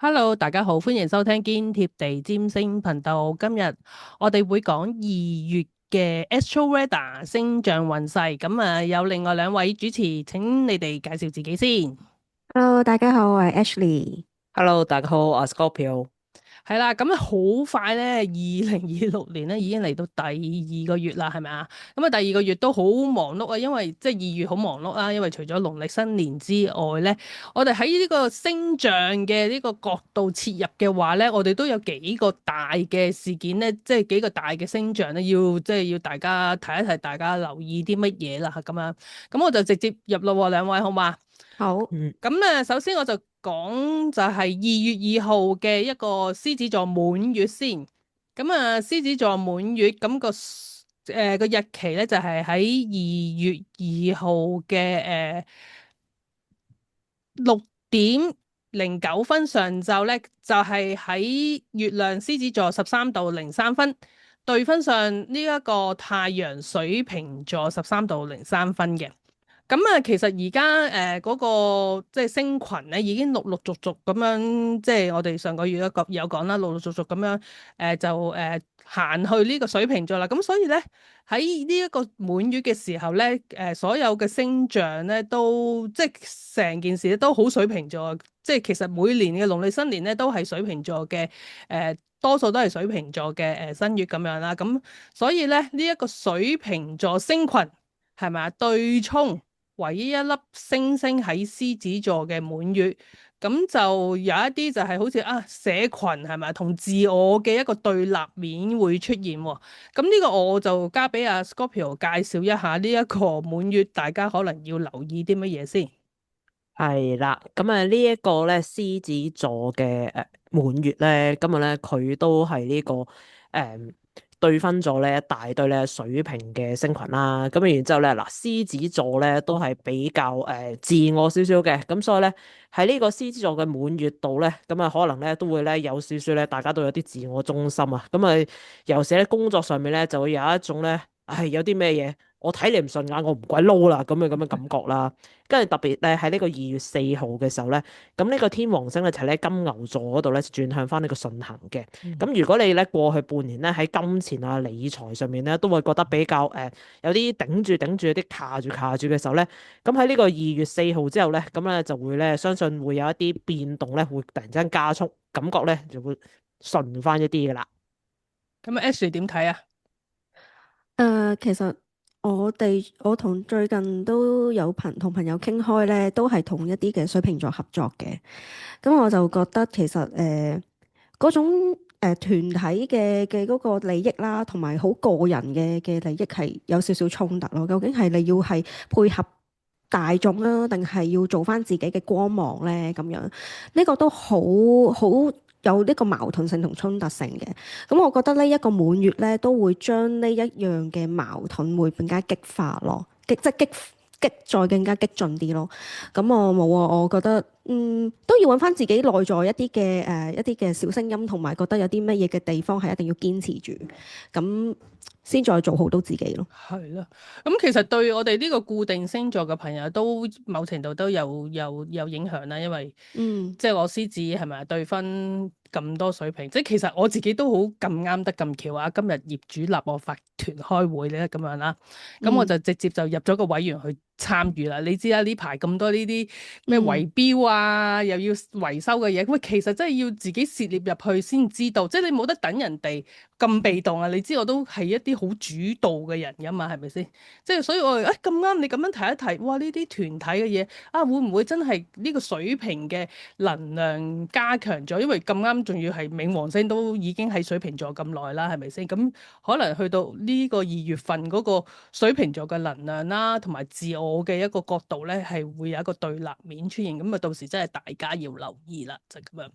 Hello，大家好，歡迎收聽堅貼地占星頻道。今日我哋會講2月嘅 Astro Weather 星象運勢。有另外兩位主持，請你哋介紹自己先。Hello，大家好，我係 Ashley。Hello，大家好，我係 Scorpio。係啦，咁好快咧，2026年咧已經嚟到第二個月啦，係咪啊？第二個月都好忙碌啊，因為即係2月好忙碌啦，因為除咗農曆新年之外咧，我哋喺呢個星象嘅呢個角度切入嘅話咧，我哋都有幾個大嘅事件咧，即係幾個大嘅星象咧，要大家睇一睇，大家留意啲乜嘢啦，咁樣。咁我就直接入咯喎，兩位好嘛？好。嗯，首先我就講就係2月2號嘅一個獅子座滿月先。獅子座滿月個日期咧就係喺2月2號嘅6點09分上晝咧，就係喺月亮獅子座13度03分，對分上呢一個太陽水瓶座13度03分嘅。其實而家嗰個即係星群咧，已經陸陸續續咁樣，即係我哋上個月有講啦，陸陸續續咁樣行去呢個水瓶座啦。咁所以咧喺呢一個滿月嘅時候咧，所有嘅星象咧都即係成件事咧都好水瓶座。即係其實每年嘅農曆新年咧都係水瓶座嘅多數都係水瓶座嘅新月咁樣啦。咁所以咧呢一個水瓶座星群係咪啊對沖？唯一一粒星星喺獅子座嘅滿月，咁就有一啲就係好似社群係咪同自我嘅一個對立面會出現喎。咁呢個我就交俾阿 Scorpio 介紹一下呢一個滿月，大家可能要留意啲乜嘢先。係啦，呢一個咧獅子座嘅滿月咧，今日咧佢都係誒對分咗咧一大堆咧水瓶嘅星群啦。然之後咧嗱，獅子座咧都係比較自我少少嘅，咁所以咧喺呢個獅子座嘅滿月度咧，可能咧都會咧有少少咧，大家都有啲自我中心啊。尤其喺工作上面咧就會有一種咧，有啲咩嘢我睇你唔順眼，我唔鬼撈啦咁樣感覺啦。跟住特別咧喺呢個2月4號嘅時候咧，咁呢個天王星咧就喺金牛座嗰度咧轉向翻呢個順行嘅。咁如果你咧過去半年咧喺金錢啊理財上面咧都會覺得比較有啲頂住有啲卡住嘅時候咧，咁喺呢個2月4號之後咧，咁咧就會咧相信會有一啲變動咧，會突然之間加速，感覺咧就會順翻一啲嘅啦。Ashley 點睇啊？其實我同最近都有同朋友傾開咧，都係同一啲嘅水瓶座合作嘅。咁我就覺得其實嗰種團體嘅嗰個利益啦，同埋好個人嘅利益係有少少衝突咯。究竟係你要係配合大眾啊，定係要做翻自己嘅光芒咧？咁樣呢個都好有呢個矛盾性同衝突性嘅。咁我覺得呢一個滿月咧，都會將呢一樣嘅矛盾會更加激化咯，即係再更加激進啲咯。咁我冇啊，我覺得都要揾翻自己內在一啲嘅小聲音，同埋覺得有啲乜嘢嘅地方係一定要堅持住，咁先再做好到自己咯。係咯，其實對我哋呢個固定星座嘅朋友都某程度都有影響啦，因為嗯。即係我獅子係咪對分咁多水平，即係其實我自己都好咁啱得咁巧啊！今日業主立案法團開會咧咁樣啦，咁我就直接就入咗個委員去參與啦。你知啦，呢排咁多呢啲咩圍標啊，又要維修嘅嘢，喂，其實真係要自己涉獵入去先知道，即係你冇得等人哋咁被動啊！你知我都係一啲好主導嘅人噶嘛，係咪先？即係所以我咁啱你咁樣提一提，哇！呢啲團體嘅嘢會唔會真係呢個水平嘅能量加強咗？因為咁啱仲要係冥王星都已經喺水瓶座咁耐啦，係咪先？咁可能去到呢個2月份嗰個水瓶座嘅能量啦，同埋自我嘅一個角度咧，係會有一個對立面出現。咁到時真係大家要留意啦，就咁樣。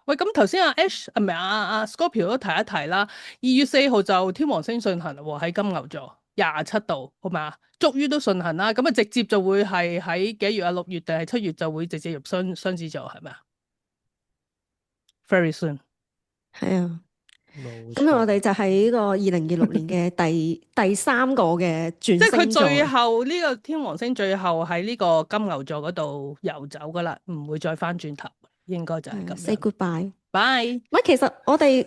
喂，咁頭先阿 Ash 唔係阿 Scorpio 都提一提啦。2月4號就天王星順行喎，喺金牛座27度，好咪啊？終於都順行啦，咁直接就會係喺幾月啊？6月定係7月就會直接入雙子座，係咪啊？Very soon。係啊。冇咁我哋錯。就喺呢個2026年嘅第三個嘅轉即係佢星座。最後呢個天王星最後喺呢個金牛座嗰度游走噶啦，唔會再翻轉頭。應該就係咁，say 樣。 goodbye。Bye。喂，其實我哋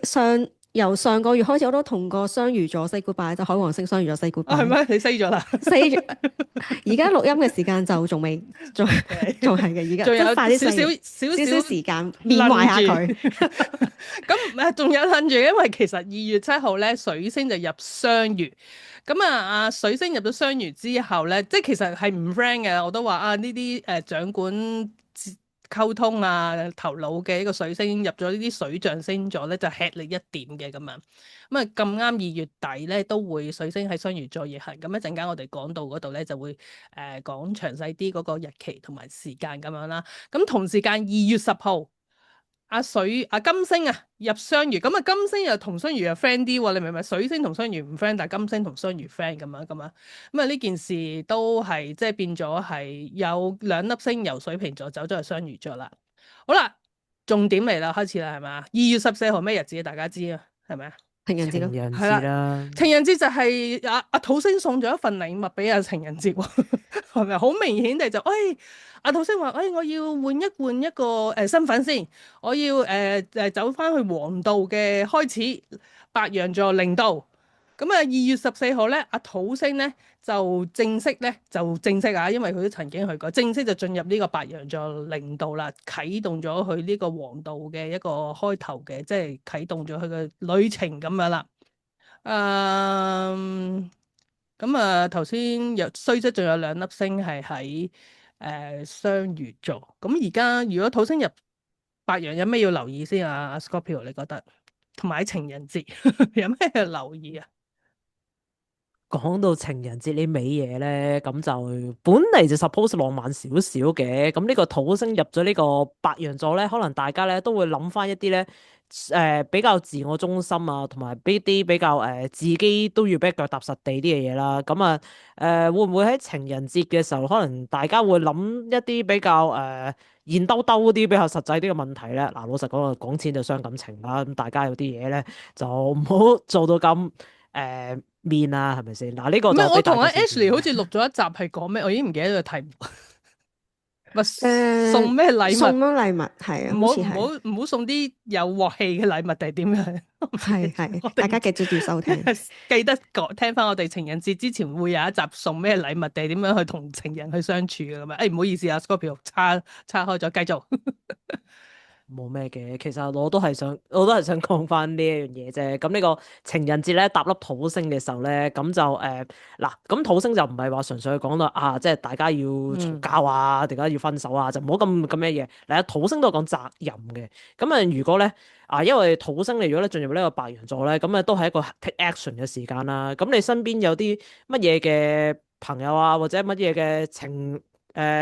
由上個月開始，我都同個雙魚座 say goodbye，就海王星雙魚座 say 啊，係 goodbye。咩？你 say 咗啦？ say 咗，而家錄音嘅時間就仲未，仲 OK 仲係嘅，而家仲有即係快啲少 say 少少少少時間緬懷下佢。咁誒，仲有諗住，因為其實2月7號咧，水星就入雙魚。咁啊，水星入咗雙魚之後咧，即係其實係唔 friend 嘅。我都話啊，呢啲掌管溝通啊、頭腦嘅一個水星入咗呢啲水象星座咧，就吃力一點嘅咁樣。咁啊，咁啱2月底咧都會水星喺雙魚座逆行。咁一陣間我哋講到嗰度咧就會講詳細啲嗰個日期同埋時間咁樣啦。咁同時間2月10號。金星啊入雙魚，咁啊金星又同雙魚又 friend 啲喎，你明唔明？水星同雙魚唔 friend，但係金星同雙魚 friend 咁啊呢件事都係即係變咗係有兩粒星由水瓶座走咗去雙魚座啦。好啦，重點嚟啦，開始啦係咪？2月14號咩日子大家知啊，係咪啊？情人節咯，情人係啦節啦，情人節就係阿土星送咗一份禮物俾阿情人節喎，係咪好明顯地就阿土星話我要換一個身份先，我要走翻去黃道嘅開始，白羊座零度。咁啊2月14號咧，阿土星咧就正式啊，因為佢都曾經去過，正式就進入呢個白羊座零度啦，啟動咗佢呢個黃道嘅一個開頭嘅，即係啟動咗佢嘅旅程咁樣啦。咁啊頭先雖則仲有兩粒星係喺雙魚座。咁而家如果土星入白羊，有咩要留意先啊？阿 Scorpio 你覺得？同埋情人節有咩要留意啊？講到情人節呢味嘢咧，咁就本嚟就 suppose 浪漫少少嘅。咁呢個土星入咗呢個白羊座咧，可能大家咧都會諗翻一啲咧比較自我中心啊，同埋呢啲比較自己都要俾腳踏實地啲嘅嘢啦。咁啊會唔會喺情人節嘅時候，可能大家會諗一啲比較現兜兜啲比較實際啲嘅問題咧？嗱，老實講啊，講錢就傷感情啦。咁大家有啲嘢咧就唔好做到咁面啊，係咪先？嗱，呢個唔係，我就俾大同阿家少少 Ashley 好似錄咗一集係講咩，我已經唔記得個題目。咪誒送咩禮物？送咗禮物係啊，唔好好似係，唔好送啲有鑊氣嘅禮物定係點樣？係我哋大家記住收聽。記得聽翻我哋情人節之前會有一集送咩禮物定係點樣去同情人去相處嘅咁啊？唔好意思啊，Scorpio 叉開咗，繼續。冇咩嘅，其實我都係想講翻呢一樣嘢啫。咁呢個情人節咧搭粒土星嘅時候咧，咁就嗱，咁土星就唔係話純粹講到啊，即係大家要嘈交啊，大家要分手啊，就唔好咁咩嘢。嗱，土星都係講責任嘅。咁啊，如果咧因為土星你如果咧進入呢個白羊座咧，咁啊都係一個 take action 嘅時間啦。咁你身邊有啲乜嘢嘅朋友啊，或者乜嘢嘅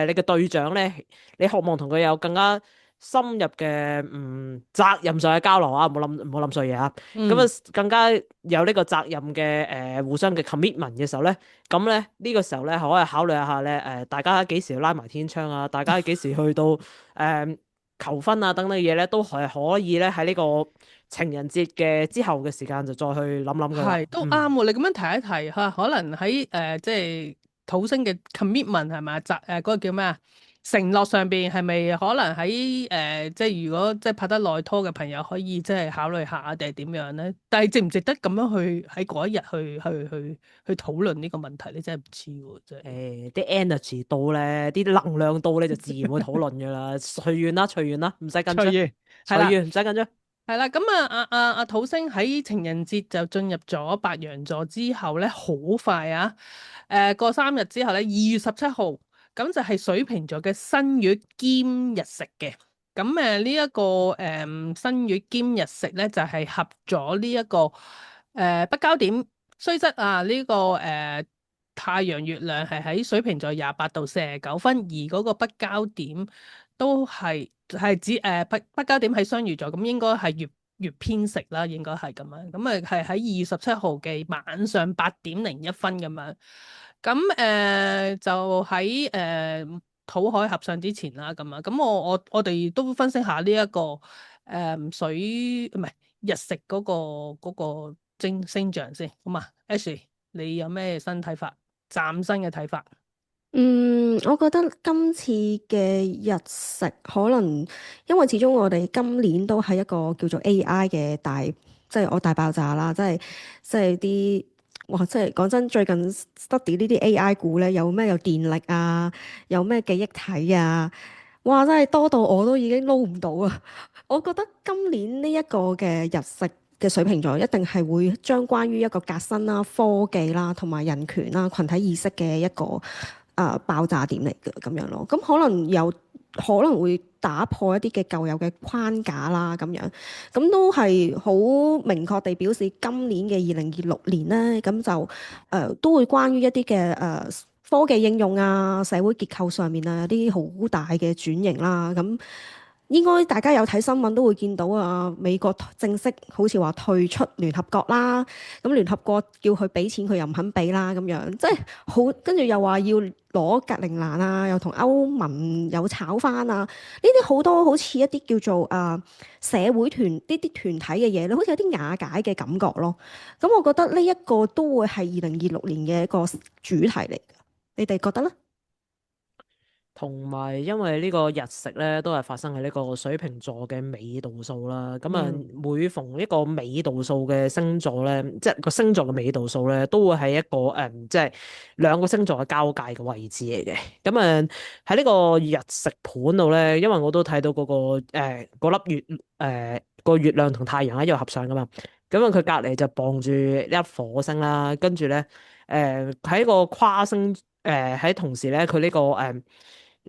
你嘅對象咧，你渴望同佢有更加深入嘅責任上嘅交流啊，唔好諗衰嘢啊。咁啊更加有呢個責任嘅互相嘅 commitment 嘅時候咧，咁咧呢個時候咧可以考慮一下咧大家幾時拉埋天窗啊，大家幾時去到求婚啊等等嘅嘢咧，都係可以咧喺呢個情人節嘅之後嘅時間就再去諗噶啦。係都啱喎，你咁樣提一提嚇，可能喺即係土星嘅 commitment 係咪嗰個叫咩啊？承諾上邊係咪可能喺即係如果即係拍得耐拖嘅朋友可以即係考慮下定係點樣咧？但係值唔值得咁樣去喺嗰一日去討論呢個問題？你真係唔知喎，真係。啲 energy 到咧，啲能量到咧就自然會討論噶啦，隨緣啦，隨緣啦，唔使緊張，隨緣唔使緊張。係啦，咁阿土星喺情人節就進入咗白羊座之後咧，好快啊！過3日之後咧，2月17號，咁就係水瓶座嘅新月兼日食嘅。咁呢一個新月兼日食咧，就係合咗呢一個北交點。雖則呢個太陽月亮係喺水瓶座28度49分，而嗰個北交點都係指北交點喺雙魚座，咁應該係月偏食啦，應該係咁樣。咁係喺2月17號嘅晚上8點01分咁樣。咁就喺土海合相之前啦，咁啊。咁我哋都分析下呢一個水唔係日食嗰個星象先。咁啊，Ashley 你有咩新睇法？嶄新嘅睇法？我覺得今次嘅日食可能，因為始終我哋今年都係一個叫做 AI 嘅大，即係我大爆炸啦，即係啲，哇！即係講真，最近 study 呢啲 AI 股咧，有咩有電力啊，有咩記憶體啊，哇！真係多到我都已經撈唔到啊！我覺得今年呢一個嘅日食嘅水瓶座一定係會將關於一個革新啦、科技啦、同埋人權啦、群體意識嘅一個爆炸點嚟嘅咁樣咯。咁可能會打破一啲嘅舊有嘅框架啦，咁樣咁都係好明確地表示今年嘅2026年咧，咁就都會關於一啲嘅科技應用啊、社會結構上面啊有啲好大嘅轉型啦，咁。應該大家有睇新聞都會見到啊，美國正式好似話退出聯合國啦，咁聯合國叫佢俾錢佢又唔肯俾啦，咁樣即係好，跟住又話要攞格陵蘭啊，又同歐盟有炒翻啊，呢啲好多好似一啲叫做社會團呢啲團體嘅嘢咧，好似有啲瓦解嘅感覺咯。咁我覺得呢一個都會係2026年嘅一個主題嚟嘅，你哋覺得呢？同埋，因為呢個日食咧，都係發生喺呢個水瓶座嘅尾度數啦。咁啊，每逢一個尾度數嘅星座咧，即係個星座嘅尾度數咧，都會係一個即係兩個星座嘅交界嘅位置嚟嘅。咁啊，喺呢個日食盤度咧，因為我都睇到嗰個嗰粒月個月亮同太陽喺度合上噶嘛。咁啊，佢隔離就傍住一粒火星啦，跟住咧喺個跨星喺同時咧，佢呢個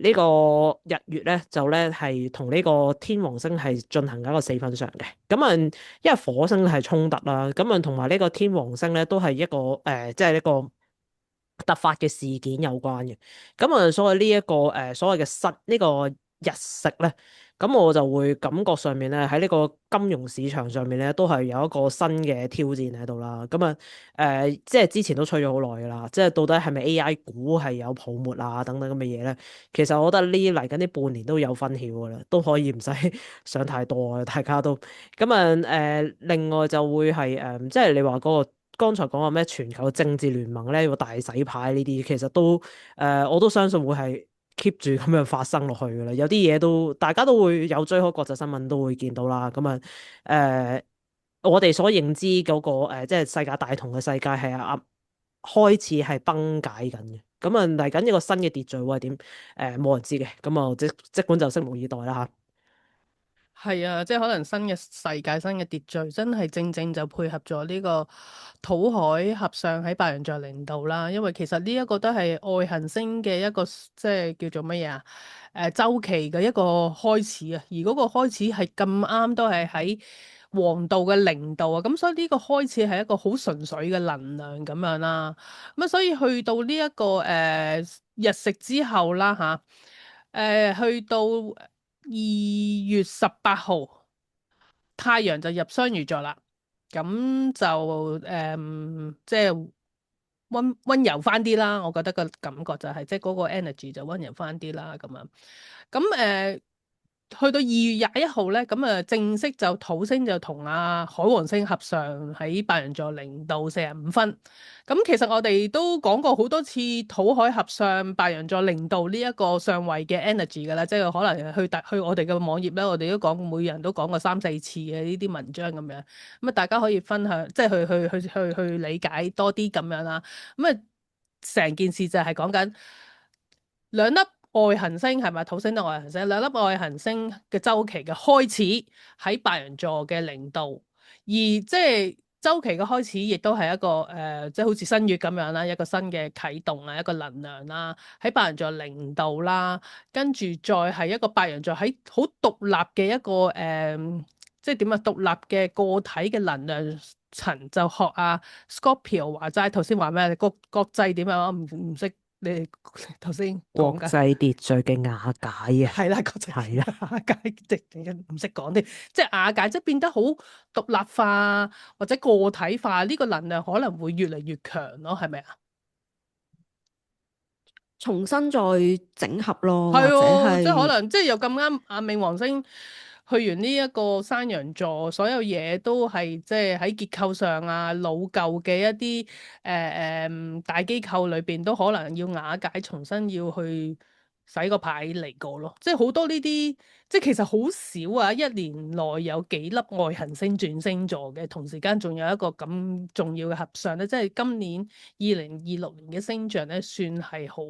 呢個日月咧就咧係同呢個天王星係進行緊一個四分相嘅。咁啊，因為火星係衝突啦，咁啊同埋呢個天王星咧都係一個即係一個突發嘅事件有關嘅。咁啊，所以呢一個所謂嘅呢個日食咧，咁我就會感覺上面咧喺呢個金融市場上面咧都係有一個新嘅挑戰喺度啦。咁啊即係之前都吹咗好耐噶啦，即係到底係咪 AI 股係有泡沫啊等等咁嘅嘢咧？其實我覺得呢嚟緊呢半年都有分曉噶啦，都可以唔使想太多啊，大家都咁啊另外就會係即係你話嗰個剛才講話咩全球政治聯盟咧要大洗牌呢啲，其實都我都相信會係 keep 住咁樣發生落去噶啦。有啲嘢都大家都會有追開國際新聞都會見到啦。咁啊我哋所認知嗰個即係世界大同嘅世界係開始係崩解緊嘅。咁啊嚟緊一個新嘅秩序會係點？冇人知嘅。咁啊即管就拭目以待啦吓。係啊，即係可能新嘅世界、新嘅秩序，真係正正就配合咗呢個土海合相喺白羊座零度啦。因為其實呢一個都係外行星嘅一個即係叫做乜嘢啊？週期嘅一個開始啊。而嗰個開始係咁啱都係喺黃道嘅零度啊。咁所以呢個開始係一個好純粹嘅能量咁樣啦。咁啊，所以去到呢、一個日食之後啦吓，去到2月18號，太陽就入雙魚座啦，咁就即係溫柔翻啲啦。我覺得個感覺就係、即係嗰個 energy 就溫柔翻啲啦，咁樣。咁去到2月21號咧，咁正式就土星就同海王星合上喺白羊座0度45分。咁其實我哋都講過好多次土海合相白羊座0度呢一個相位嘅 energy 㗎啦，即係可能去我哋嘅網頁咧，我哋都講每人都講過3、4次嘅呢啲文章咁樣。咁啊，大家可以分享，即係去理解多啲咁樣啦。咁啊，成件事就係講緊兩粒外行星係咪？土星同外行星，兩粒外行星嘅周期嘅開始喺白羊座嘅0度，而即係周期嘅開始，亦都係一個即係好似新月咁樣啦，一個新嘅啟動啊，一個能量啦，喺白羊座0度啦，跟住再係一個白羊座喺好獨立嘅一個即係點啊？獨立嘅個體嘅能量層，就學啊 Scorpio 話齋，頭先話咩？國際點啊？我唔識。你哋頭先國講㗎際秩序嘅瓦解啊，係啦，國際係啦，瓦解，即係唔識講啲，即係瓦解，即係變得好獨立化或者個體化，呢個能量可能會越嚟越強咯，係咪啊？重新再整合咯，或者係哦，即係可係能即係又咁啱冥王星去完呢一個山羊座，所有嘢都係即係喺結構上啊，老舊嘅一啲大機構裏邊都可能要瓦解，重新要去洗個牌嚟過咯。即係好多呢啲，即係其實好少啊！一年內有幾粒外行星轉星座嘅，同時間仲有一個咁重要嘅合相咧，即係今年2026年嘅星象咧，算係好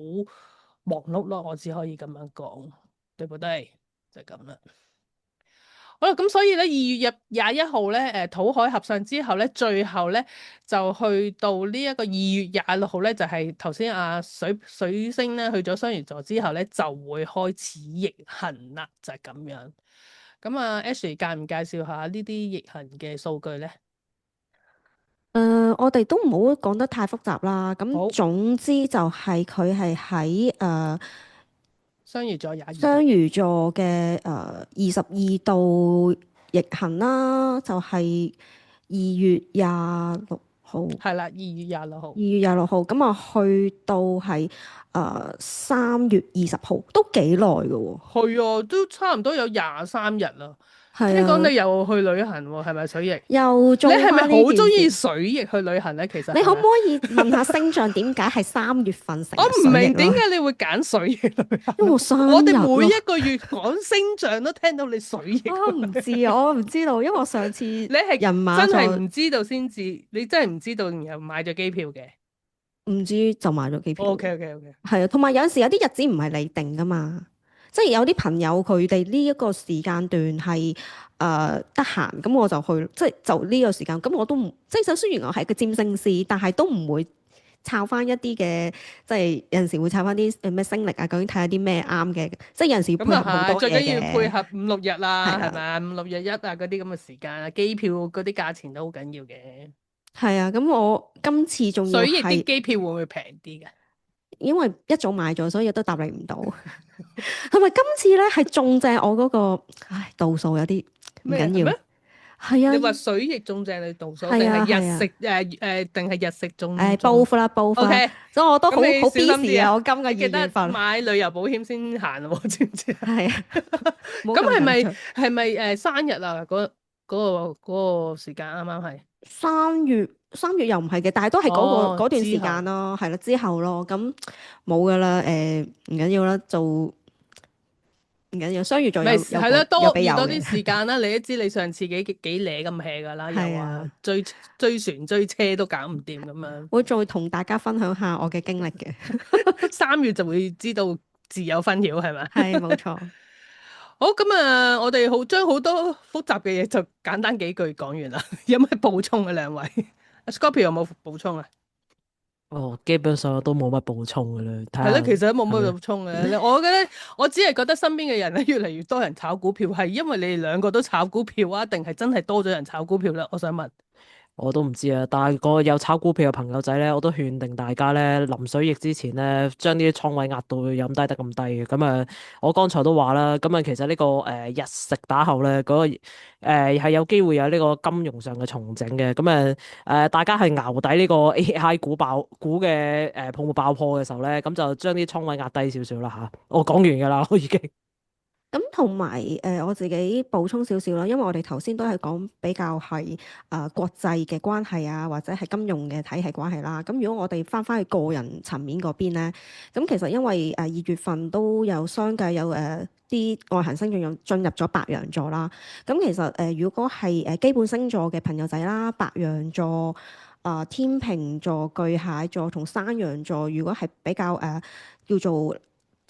忙碌咯。我只可以咁樣講，對唔對？就係咁啦。好啦，咁所以咧2月21號咧，土海合相之後咧，最後咧就去到呢一個2月26號咧，就係頭先阿水星咧去咗雙魚座之後咧，就會開始逆行啦，就係咁樣。咁啊，Ashley 介唔介紹下呢啲逆行嘅數據咧？我哋都唔好講得太複雜啦。好咁總之就係佢係喺雙魚座22雙度，魚座嘅22度逆行啦，就係2月26號。係啦，2月26號。2月26號咁啊，去到係3月20號，都幾耐嘅喎。係啊，都差唔多有23日啦。係聽講啊，你又去旅行喎，係咪水逆？又做你係咪返呢好中意件事？水逆去旅行咧？其實你可唔係咪可以問下星象點解係3月份成我唔日水逆明點咯？解你會揀水逆旅行？因為我生我哋日咯。每一個月講星象都聽到你水逆。我唔知啊，我唔知道，因為我上次你係人馬真係座唔知道先至，你真係唔知道，然後買咗機票嘅。唔知就買咗機票。OK OK OK。係啊，同埋有陣時有啲日子唔係你定噶嘛，即係有啲朋友佢哋呢一個時間段係得閒，咁我就去，即係就呢個時間，咁我都唔即係，就雖然我係個占星師，但係都唔會抄翻一啲嘅，即係有陣時會抄翻啲咩星歷啊，究竟睇下啲咩啱嘅，即係有陣時要配咁合好啊係，最多嘢緊要配嘅。合5、6日啦，係啊係咪啊？5、6日1啊，嗰啲咁嘅時間啊，機票嗰啲價錢都好緊要嘅。係啊，咁我今次仲要水逆啲係機票會唔會平啲嘅？因為一早買咗，所以都答你唔到。同埋今次咧係中正我嗰個，唉，度數有啲唔緊要。咩咩？係啊，你話水逆中正你度數，定係啊，係係啊。日食定係日食中誒中，both 啦，both 啦 OK，所以我都好好咁你小心 busy 啊！啲啊！我今個2你記得月份買旅遊保險先行喎，知唔知啊？係啊，冇咁係咪咁緊張。係咪生日啊？嗰個時間啱啱係3月又唔係嘅，但係都係嗰段時間咯，係啦，之後咯，咁冇噶啦，唔緊要啦，做唔緊要，雙魚座咪係啦，多有俾有預多啲嘅，時間啦。你都知你上次幾攣咁 hea 噶啦，又話係啊，追船追車都搞唔掂咁樣。會再同大家分享下我嘅經歷嘅， 3月就會知道自有分曉係咪？係冇錯。好咁啊！我哋將好多複雜嘅嘢就簡單幾句講完啦。有咩補充啊？兩位，Scorpio 有冇補充啊？哦，基本上我都冇乜補充嘅啦。睇係咯，下其實都冇乜係咯補充嘅。我覺得我只係覺得身邊嘅人咧越嚟越多人炒股票，係因為你哋兩個都炒股票啊，定係真係多咗人炒股票咧？我想問。我都唔知啊，但係個有炒股票嘅朋友仔咧，我都勸定大家咧，臨水逆之前咧，將啲倉位壓到飲低得咁低嘅。咁啊，我剛才都話啦，咁啊，其實呢個日食打後咧，嗰個係有機會有呢個金融上嘅重整嘅。咁大家係熬底呢個 AI 股嘅泡沫爆破嘅時候咧，咁就將啲倉位壓低少少啦嚇。我講完㗎啦，我已經。咁同埋我自己補充少少啦，因為我哋頭先都係講比較係國際嘅關係啊，或者係金融嘅體系關係啦。咁如果我哋翻去個人層面嗰邊咧，咁其實因為2月份都有相繼有啲外行星進入咗白羊座啦。咁其實如果係基本星座嘅朋友仔啦，白羊座、天秤座、巨蟹座同山羊座，如果係比較叫做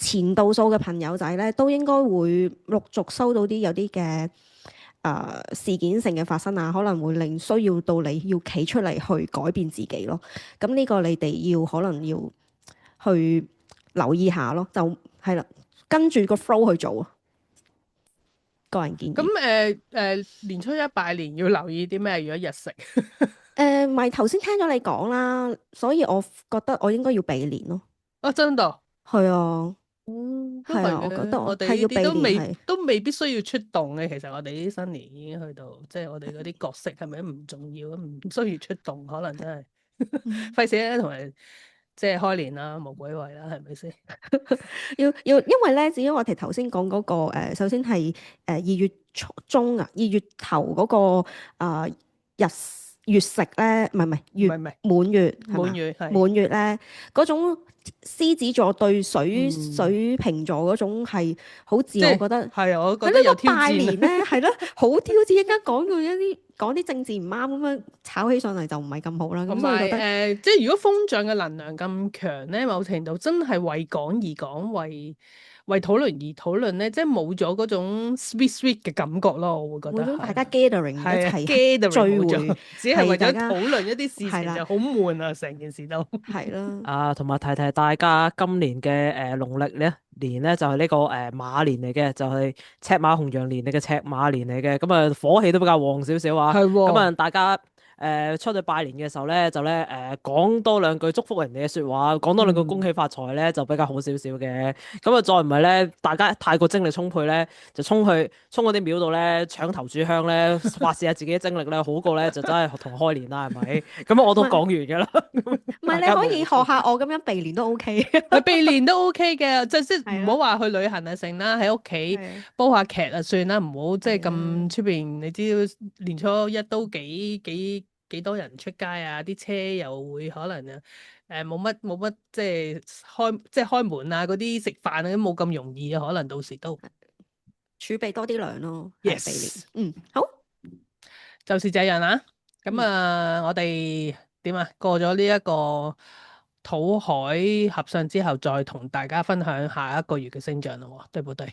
前度數嘅朋友仔咧，都應該會陸續收到有啲嘅事件性嘅發生啊，可能會令需要到你要企出嚟去改變自己咯。咁呢個你哋可能要去留意下咯，就係啦，跟住個 flow 去做啊。個人建議。咁年初一拜年要留意啲咩？如果日食，咪頭先聽咗你講啦，所以我覺得我應該要避年咯。哦，真㗎。係啊。都係啊，係嘅。我覺得我哋呢係要避啲年係。都未必需要出動嘅。其實我哋呢啲新年已經去到，即係我哋嗰啲角色係咪唔重要啊？唔需要出動，可能真係費事咧，同埋即係開年啦，無鬼為啦，係咪先？因為咧，至於我哋頭先講嗰個首先係2月中啊，2月頭嗰個日月食咧，唔係唔係唔係滿月係嘛滿月係滿月咧嗰種獅子座對嗯水瓶座嗰種係好似即係我覺得。係啊，我覺佢呢個得有挑拜年戰。咧，係咯，好挑戰。一間講啲政治唔啱咁樣炒起上嚟就唔係咁好啦。同埋咁所以覺得即係如果風象嘅能量咁強咧，某程度真係為講而講，為討論而討論咧，即係冇咗嗰種 sweet 嘅感覺咯。我會覺得冇咗大家係 gathering 一係啊齊，gathering 聚冇咗會，只係為咗係大家討論一啲事係啦情就好悶啊！成件事都係啦，啊，同埋提提大家，今年嘅農曆年咧就係呢個馬年嚟嘅，就係赤馬紅羊年嚟嘅赤馬年嚟嘅，咁啊火氣都比較旺少少啊。係喎咁啊，大家出去拜年嘅時候咧，就咧講多兩句祝福人哋嘅説話，講多兩句恭喜發財咧，就比較好少少嘅。咁啊，再唔係咧，大家太過精力充沛咧，就衝嗰啲廟度咧搶頭炷香咧，發泄下自己嘅精力咧，好過咧就真係同開年啦，係咪？咁我都講完㗎啦。唔係你可以學下我咁樣避年都 OK。去避年都 OK 嘅，即係係啊唔好話去旅行啊，成啦，喺屋企係啊煲下劇啊算啦，唔好即係係啊咁出邊。你知年初一都幾多人出街啊，啲車又會可能冇乜即係開門啊，嗰啲食飯啊都冇咁容易啊，可能到時都儲備多啲糧咯，係 yes，避年。好，就是這樣啦。咁我哋點啊？過咗呢一個土海合相之後，再同大家分享下一個月嘅星象咯，對唔對？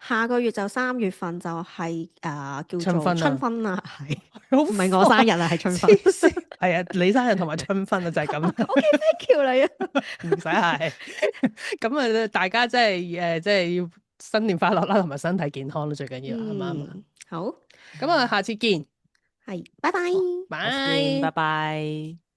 下個月就3月份就係叫做春分啊春分啦，係好唔係我生日啊？係春分。黐線係啊，你生日同埋春分啊，就係咁。 OK，thank you 你啊。唔使係。咁啊，大家即係要新年快樂啦，同埋身體健康咯，最緊要啱唔啱啊？好，咁啊，下次見，係，拜拜。拜下次見拜拜。